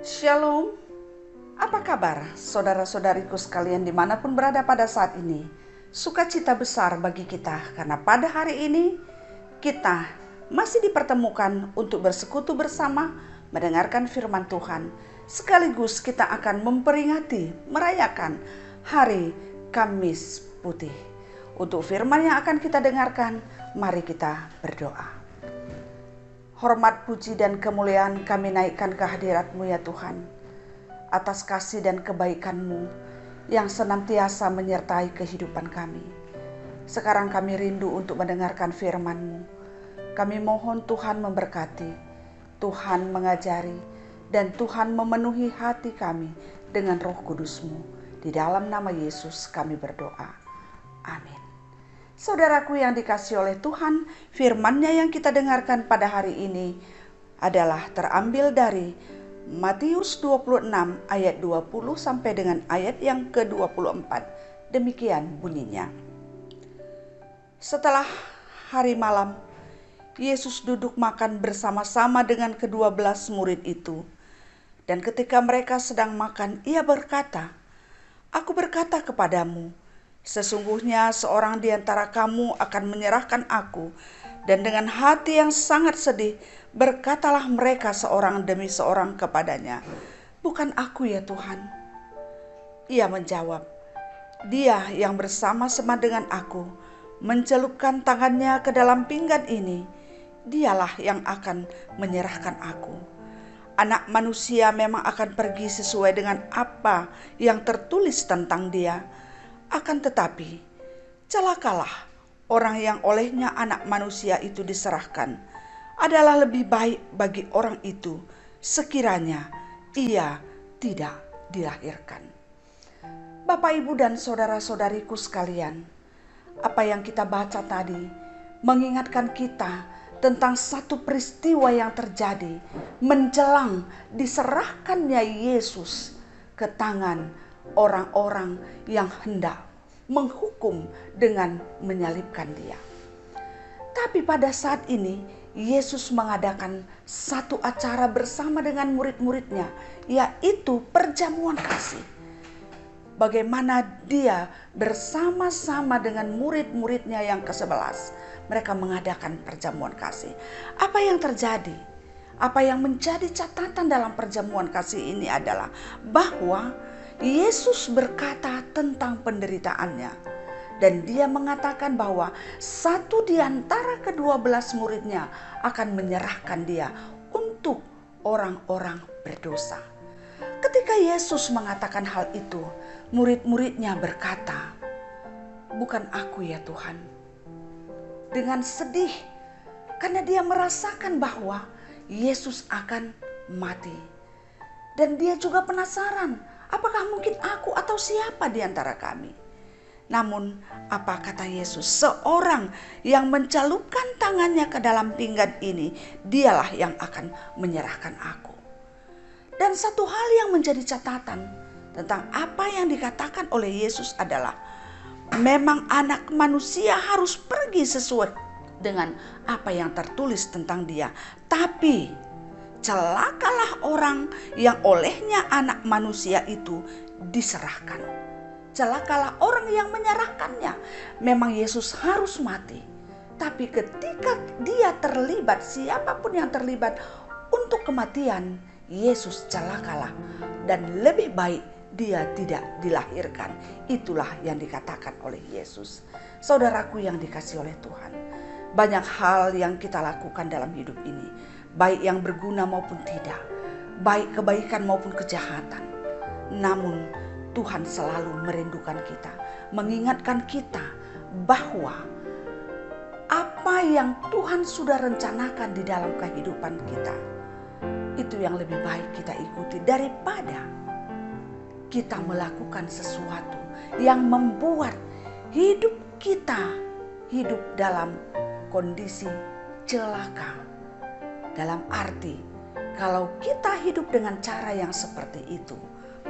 Shalom, apa kabar saudara-saudariku sekalian dimanapun berada pada saat ini? Sukacita besar bagi kita karena pada hari ini kita masih dipertemukan untuk bersekutu bersama mendengarkan firman Tuhan. Sekaligus kita akan merayakan hari Kamis Putih. Untuk firman yang akan kita dengarkan, mari kita berdoa. Hormat, puji, dan kemuliaan kami naikkan ke hadirat-Mu ya Tuhan, atas kasih dan kebaikan-Mu yang senantiasa menyertai kehidupan kami. Sekarang kami rindu untuk mendengarkan firman-Mu. Kami mohon Tuhan memberkati, Tuhan mengajari, dan Tuhan memenuhi hati kami dengan Roh Kudus-Mu. Di dalam nama Yesus kami berdoa. Amin. Saudaraku yang dikasihi oleh Tuhan, firman-Nya yang kita dengarkan pada hari ini adalah terambil dari Matius 26 ayat 20 sampai dengan ayat yang ke-24. Demikian bunyinya. Setelah hari malam, Yesus duduk makan bersama-sama dengan ke-12 murid itu. Dan ketika mereka sedang makan, Ia berkata, "Aku berkata kepadamu, sesungguhnya seorang di antara kamu akan menyerahkan aku." Dan dengan hati yang sangat sedih, berkatalah mereka seorang demi seorang kepadanya, "Bukan aku ya Tuhan." Ia menjawab, "Dia yang bersama-sama dengan aku mencelupkan tangannya ke dalam pinggan ini, dialah yang akan menyerahkan aku. Anak manusia memang akan pergi sesuai dengan apa yang tertulis tentang dia. Akan tetapi, celakalah orang yang olehnya anak manusia itu diserahkan. Adalah lebih baik bagi orang itu sekiranya ia tidak dilahirkan." Bapak, Ibu, dan saudara-saudariku sekalian, apa yang kita baca tadi mengingatkan kita tentang satu peristiwa yang terjadi menjelang diserahkannya Yesus ke tangan orang-orang yang hendak menghukum dengan menyalibkan dia. Tapi pada saat ini Yesus mengadakan satu acara bersama dengan murid-muridnya, yaitu perjamuan kasih. Bagaimana dia bersama-sama dengan murid-muridnya yang ke-11, mereka mengadakan perjamuan kasih. Apa yang terjadi? Apa yang menjadi catatan dalam perjamuan kasih ini adalah bahwa Yesus berkata tentang penderitaannya, dan dia mengatakan bahwa satu di antara ke-12 muridnya akan menyerahkan dia untuk orang-orang berdosa. Ketika Yesus mengatakan hal itu, murid-muridnya berkata, "Bukan aku ya Tuhan." Dengan sedih, karena dia merasakan bahwa Yesus akan mati. Dan dia juga penasaran, apakah mungkin aku atau siapa di antara kami? Namun apa kata Yesus? Seorang yang mencalupkan tangannya ke dalam pinggan ini, dialah yang akan menyerahkan aku. Dan satu hal yang menjadi catatan tentang apa yang dikatakan oleh Yesus adalah, memang anak manusia harus pergi sesuai dengan apa yang tertulis tentang dia. Tapi celakalah orang yang olehnya anak manusia itu diserahkan. Celakalah orang yang menyerahkannya. Memang Yesus harus mati. Tapi ketika dia terlibat, siapapun yang terlibat untuk kematian, Yesus celakalah. Dan lebih baik dia tidak dilahirkan. Itulah yang dikatakan oleh Yesus. Saudaraku yang dikasihi oleh Tuhan, banyak hal yang kita lakukan dalam hidup ini, baik yang berguna maupun tidak, baik kebaikan maupun kejahatan. Namun Tuhan selalu merindukan kita, mengingatkan kita bahwa apa yang Tuhan sudah rencanakan di dalam kehidupan kita, itu yang lebih baik kita ikuti daripada kita melakukan sesuatu yang membuat hidup kita hidup dalam kondisi celaka. Dalam arti, kalau kita hidup dengan cara yang seperti itu,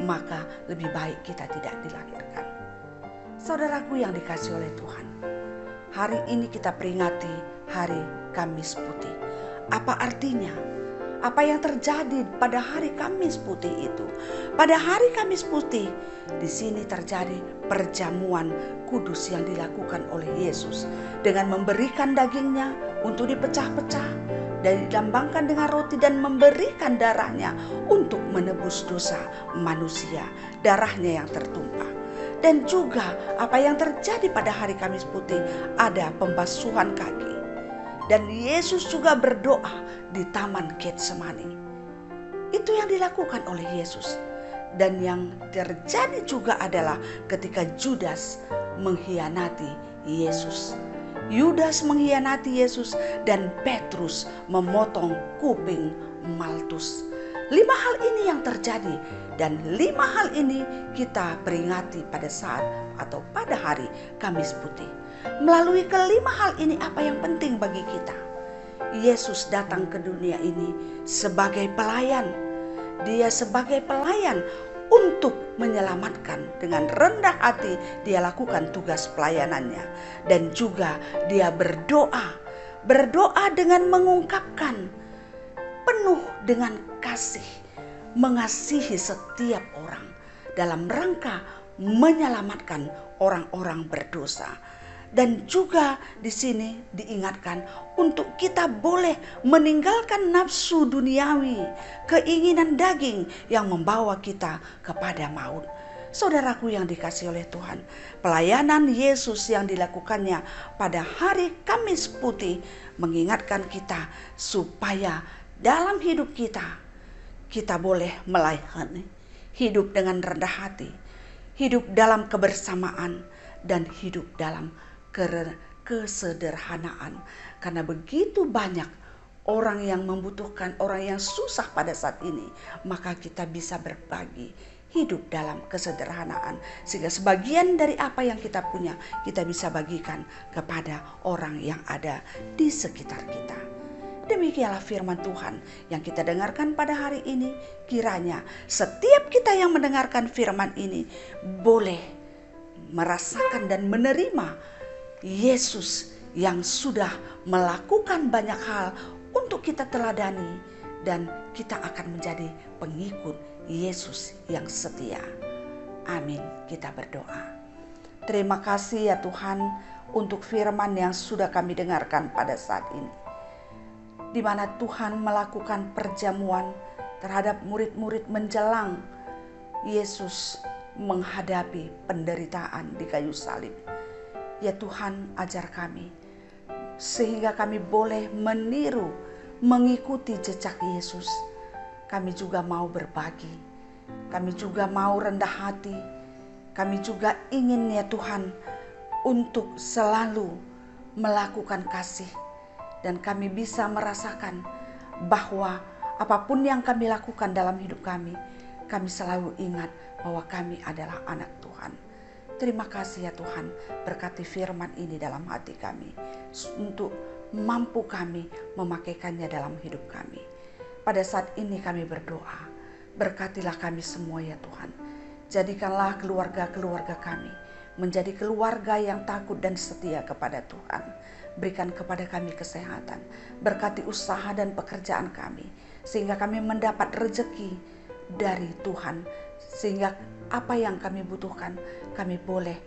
maka lebih baik kita tidak dilahirkan. Saudaraku yang dikasihi oleh Tuhan, hari ini kita peringati hari Kamis Putih. Apa artinya? apa yang terjadi pada hari Kamis Putih itu. Pada hari Kamis Putih, di sini terjadi perjamuan kudus yang dilakukan oleh Yesus dengan memberikan dagingnya untuk dipecah-pecah dan dilambangkan dengan roti dan memberikan darahnya untuk menebus dosa manusia, darahnya yang tertumpah. Dan juga apa yang terjadi pada hari Kamis Putih, ada pembasuhan kaki. Dan Yesus juga berdoa di Taman Getsemani. Itu yang dilakukan oleh Yesus. Dan yang terjadi juga adalah ketika Judas mengkhianati Yesus. Yudas mengkhianati Yesus dan Petrus memotong kuping Maltus. 5 hal ini yang terjadi, dan 5 hal ini kita peringati pada saat atau pada hari Kamis Putih. Melalui kelima hal ini, apa yang penting bagi kita? Yesus datang ke dunia ini sebagai pelayan. Dia sebagai pelayan untuk menyelamatkan. Dengan rendah hati dia lakukan tugas pelayanannya. Dan juga dia berdoa dengan mengungkapkan penuh dengan kasih, mengasihi setiap orang dalam rangka menyelamatkan orang-orang berdosa. Dan juga di sini diingatkan untuk kita boleh meninggalkan nafsu duniawi, keinginan daging yang membawa kita kepada maut. Saudaraku yang dikasihi oleh Tuhan, pelayanan Yesus yang dilakukannya pada hari Kamis Putih mengingatkan kita supaya dalam hidup kita boleh melayani, hidup dengan rendah hati, hidup dalam kebersamaan, dan hidup dalam kesederhanaan. Karena begitu banyak orang yang membutuhkan, orang yang susah pada saat ini, maka kita bisa berbagi, hidup dalam kesederhanaan, sehingga sebagian dari apa yang kita punya kita bisa bagikan kepada orang yang ada di sekitar kita. Demikianlah firman Tuhan yang kita dengarkan pada hari ini. Kiranya setiap kita yang mendengarkan firman ini boleh merasakan dan menerima Yesus yang sudah melakukan banyak hal untuk kita teladani, dan kita akan menjadi pengikut Yesus yang setia. Amin. Kita berdoa. Terima kasih ya Tuhan untuk firman yang sudah kami dengarkan pada saat ini, di mana Tuhan melakukan perjamuan terhadap murid-murid menjelang Yesus menghadapi penderitaan di kayu salib. Ya Tuhan, ajar kami sehingga kami boleh meniru, mengikuti jejak Yesus. Kami juga mau berbagi, kami juga mau rendah hati, kami juga ingin ya Tuhan untuk selalu melakukan kasih. Dan kami bisa merasakan bahwa apapun yang kami lakukan dalam hidup kami selalu ingat bahwa kami adalah anak Tuhan. Terima kasih ya Tuhan, berkati firman ini dalam hati kami, untuk mampu kami memakaikannya dalam hidup kami. Pada saat ini kami berdoa, berkatilah kami semua ya Tuhan. Jadikanlah keluarga-keluarga kami menjadi keluarga yang takut dan setia kepada Tuhan. Berikan kepada kami kesehatan, berkati usaha dan pekerjaan kami, sehingga kami mendapat rezeki dari Tuhan, sehingga apa yang kami butuhkan kami boleh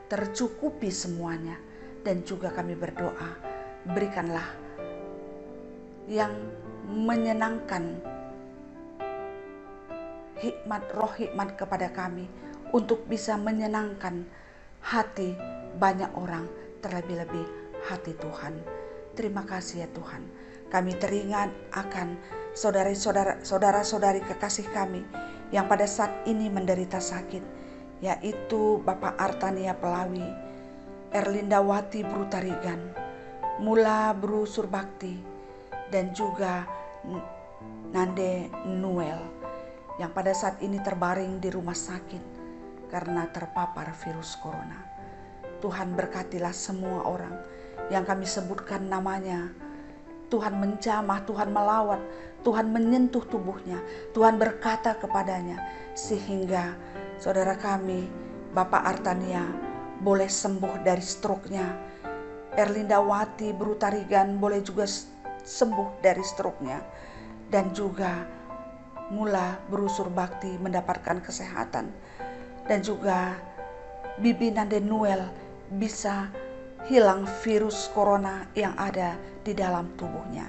tercukupi semuanya. Dan juga kami berdoa, berikanlah yang menyenangkan roh hikmat kepada kami untuk bisa menyenangkan hati banyak orang, terlebih-lebih hati Tuhan. Terima kasih ya Tuhan. Kami teringat akan saudara-saudari kekasih kami yang pada saat ini menderita sakit, yaitu Bapak Artania Pelawi, Erlinda Wati Brutarigan, Mula Bru Surbakti, dan juga Nande Noel yang pada saat ini terbaring di rumah sakit karena terpapar virus corona. Tuhan berkatilah semua orang yang kami sebutkan namanya. Tuhan menjamah, Tuhan melawat, Tuhan menyentuh tubuhnya, Tuhan berkata kepadanya, sehingga saudara kami Bapak Artania boleh sembuh dari stroke-nya. Erlinda Wati Brutarigan boleh juga sembuh dari stroke-nya. dan juga mula berusur bakti mendapatkan kesehatan, dan juga Bibi Nandenuel bisa hilang virus corona yang ada di dalam tubuhnya.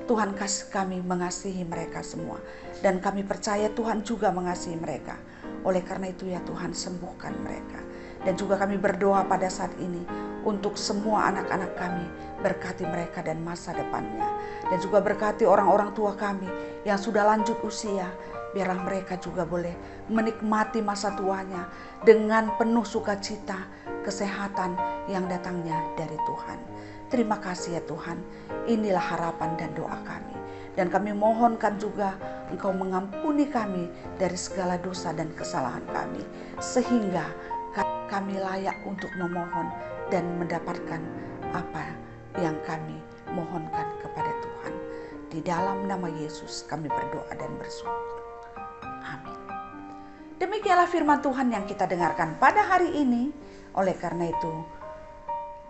Tuhan kasih kami mengasihi mereka semua, dan kami percaya Tuhan juga mengasihi mereka. Oleh karena itu ya Tuhan, sembuhkan mereka. Dan juga kami berdoa pada saat ini untuk semua anak-anak kami, berkati mereka dan masa depannya. Dan juga berkati orang-orang tua kami yang sudah lanjut usia, biarlah mereka juga boleh menikmati masa tuanya dengan penuh sukacita, kesehatan yang datangnya dari Tuhan. Terima kasih ya Tuhan, inilah harapan dan doa kami. Dan kami mohonkan juga Engkau mengampuni kami dari segala dosa dan kesalahan kami, sehingga kami layak untuk memohon dan mendapatkan apa yang kami mohonkan kepada Tuhan. Di dalam nama Yesus kami berdoa dan bersyukur. Amin. Demikianlah firman Tuhan yang kita dengarkan pada hari ini. Oleh karena itu,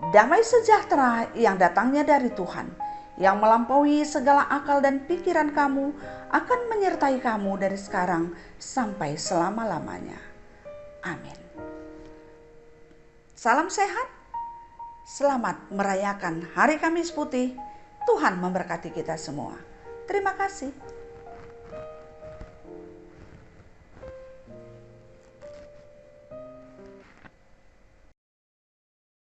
damai sejahtera yang datangnya dari Tuhan, yang melampaui segala akal dan pikiran kamu, akan menyertai kamu dari sekarang sampai selama-lamanya. Amin. Salam sehat, selamat merayakan Hari Kamis Putih. Tuhan memberkati kita semua. Terima kasih.